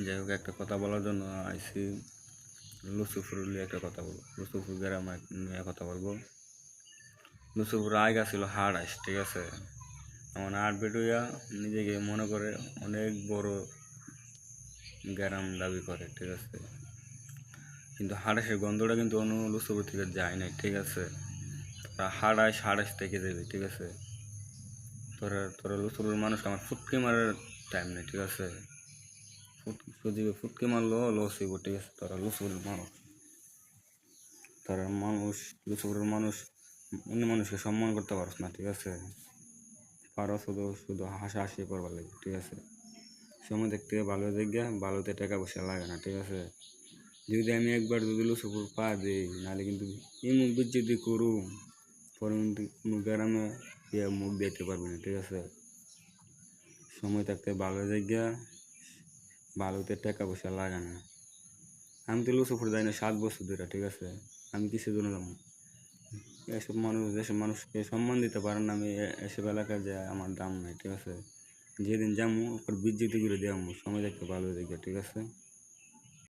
যাই হোক, একটা কথা বলার জন্য আইসি। লুসুফুর নিয়ে একটা কথা বলবো, লুসুফুর গ্রামে নিয়ে কথা বলবো। লুসুফুর আয়গা ছিল হার্ড আইস, ঠিক আছে। এমন আট বেটুইয়া নিজেকে মনে করে অনেক বড় গ্রাম দাবি করে, ঠিক আছে। কিন্তু হাড়াসের গন্ধটা কিন্তু অন্য লুসুফুর থেকে যায় নাই, ঠিক আছে। তোরা হাড়াইশ থেকে দেবে, ঠিক আছে। তোরা তোরা লুসুফুর মানুষ আমার ফুটকি মারার টাইম নেই, ঠিক আছে। ফুটকি মারলো লস হইব, ঠিক আছে। তোরা লুসুফুরের মানুষ, তোরা মানুষ, লুসুফুরের মানুষ অন্য মানুষকে সম্মান করতে পারস না, ঠিক আছে। পারো শুধু শুধু হাসাহাসি করবার লাগে, ঠিক আছে। সময় দেখতে ভালো দেখে ভালোতে টাকা পয়সা লাগে না, ঠিক আছে। যদি আমি একবার যদি লুসুফুর পা দিই, নাহলে কিন্তু এই মুখ যদি করু, পরে কিন্তু কোনো গ্রামে মুখ দিতে পারবি না, ঠিক আছে। সময় থাকতে ভালো জায়গা ভালোতে টাকা পয়সা লাগে না। আমি তো লুসুফুর যাই না 7 বছর ধরে, ঠিক আছে। আমি কিসের জন্য যাবো? যেসব মানুষকে সম্মান দিতে পারেন না, আমি এসব এলাকায় যে আমার দাম নাই, ঠিক আছে। যেদিন যাবো ওর বিজ্জিতি করে দিয়ে সময় দেখতে ভালো জায়গা, ঠিক আছে।